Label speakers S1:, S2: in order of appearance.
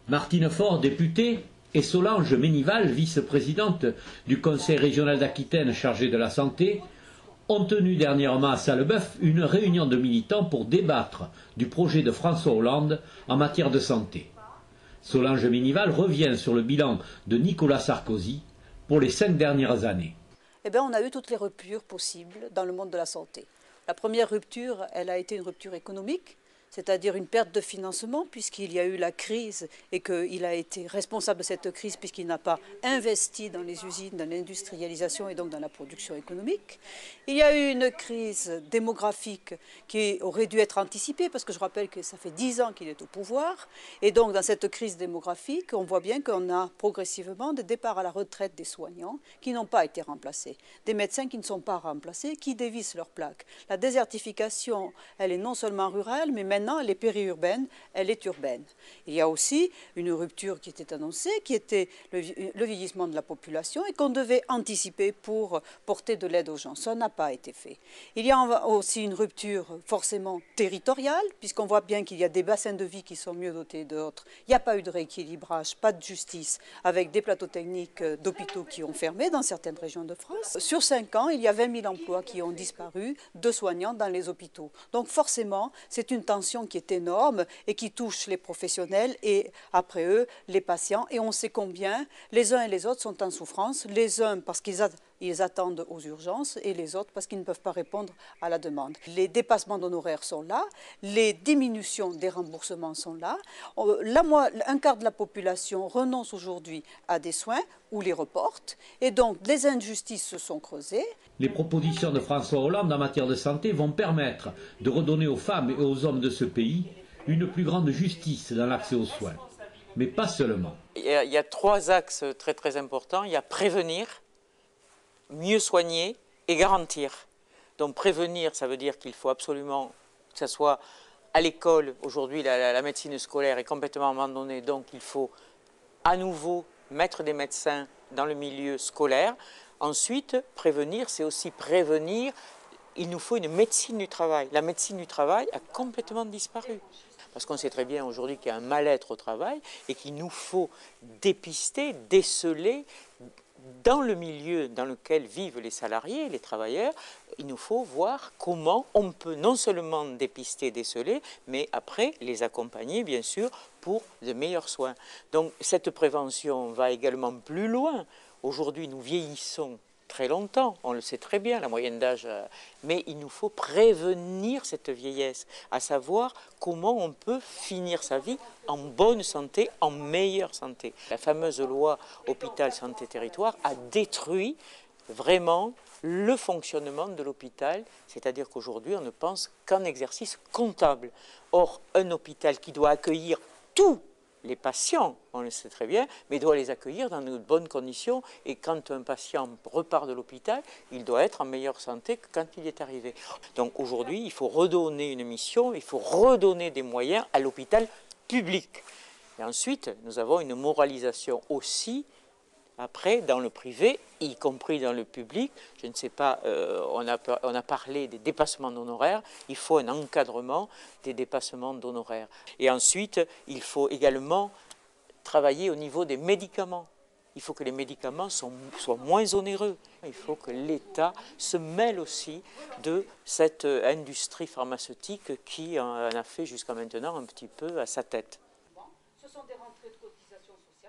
S1: Martine Faure, députée, et Solange Ménival, vice-présidente du Conseil régional d'Aquitaine chargée de la santé, ont tenu dernièrement à Sallebeuf une réunion de militants pour débattre du projet de François Hollande en matière de santé. Solange Ménival revient sur le bilan de Nicolas Sarkozy pour les 5 dernières années.
S2: On a eu toutes les ruptures possibles dans le monde de la santé. La première rupture, elle a été une rupture économique, c'est-à-dire une perte de financement puisqu'il y a eu la crise et qu'il a été responsable de cette crise puisqu'il n'a pas investi dans les usines, dans l'industrialisation et donc dans la production économique. Il y a eu une crise démographique qui aurait dû être anticipée parce que je rappelle que ça fait 10 ans qu'il est au pouvoir et donc dans cette crise démographique, on voit bien qu'on a progressivement des départs à la retraite des soignants qui n'ont pas été remplacés, des médecins qui ne sont pas remplacés, qui dévissent leurs plaques. La désertification, elle est non seulement rurale, mais maintenant elle est périurbaine, elle est urbaine. Il y a aussi une rupture qui était annoncée, qui était le vieillissement de la population et qu'on devait anticiper pour porter de l'aide aux gens. Ça n'a pas été fait. Il y a aussi une rupture forcément territoriale, puisqu'on voit bien qu'il y a des bassins de vie qui sont mieux dotés d'autres. Il n'y a pas eu de rééquilibrage, pas de justice, avec des plateaux techniques d'hôpitaux qui ont fermé dans certaines régions de France. Sur 5 ans, il y a 20 000 emplois qui ont disparu de soignants dans les hôpitaux. Donc forcément, c'est une tension qui est énorme et qui touche les professionnels et après eux les patients. Et on sait combien les uns et les autres sont en souffrance, les uns parce qu'ils attendent aux urgences et les autres parce qu'ils ne peuvent pas répondre à la demande. Les dépassements d'honoraires sont là, les diminutions des remboursements sont là. Un quart de la population renonce aujourd'hui à des soins ou les reporte et donc les injustices se sont creusées.
S1: Les propositions de François Hollande en matière de santé vont permettre de redonner aux femmes et aux hommes de ce pays une plus grande justice dans l'accès aux soins. Mais pas seulement.
S3: Il y a 3 axes très importants. Il y a prévenir, mieux soigner et garantir. Donc prévenir, ça veut dire qu'il faut absolument que ce soit à l'école. Aujourd'hui, la médecine scolaire est complètement abandonnée, donc il faut à nouveau mettre des médecins dans le milieu scolaire. Ensuite, prévenir, c'est aussi prévenir. Il nous faut une médecine du travail. La médecine du travail a complètement disparu. Parce qu'on sait très bien aujourd'hui qu'il y a un mal-être au travail et qu'il nous faut dépister, déceler dans le milieu dans lequel vivent les salariés, les travailleurs. Il nous faut voir comment on peut non seulement dépister, déceler, mais après les accompagner bien sûr pour de meilleurs soins. Donc cette prévention va également plus loin. Aujourd'hui, nous vieillissons très longtemps, on le sait très bien, la moyenne d'âge, mais il nous faut prévenir cette vieillesse, à savoir comment on peut finir sa vie en bonne santé, en meilleure santé. La fameuse loi Hôpital Santé Territoire a détruit vraiment le fonctionnement de l'hôpital, c'est-à-dire qu'aujourd'hui on ne pense qu'en exercice comptable. Or, un hôpital qui doit accueillir tous les patients, on le sait très bien, mais doit les accueillir dans de bonnes conditions. Et quand un patient repart de l'hôpital, il doit être en meilleure santé que quand il est arrivé. Donc aujourd'hui, il faut redonner une mission, il faut redonner des moyens à l'hôpital public. Et ensuite, nous avons une moralisation aussi, après, dans le privé, y compris dans le public. Je ne sais pas, on a parlé des dépassements d'honoraires, il faut un encadrement des dépassements d'honoraires. Et ensuite, il faut également travailler au niveau des médicaments. Il faut que les médicaments soient moins onéreux. Il faut que l'État se mêle aussi de cette industrie pharmaceutique qui en a fait jusqu'à maintenant un petit peu à sa tête.
S2: Ce sont des rentrées de cotisations sociales.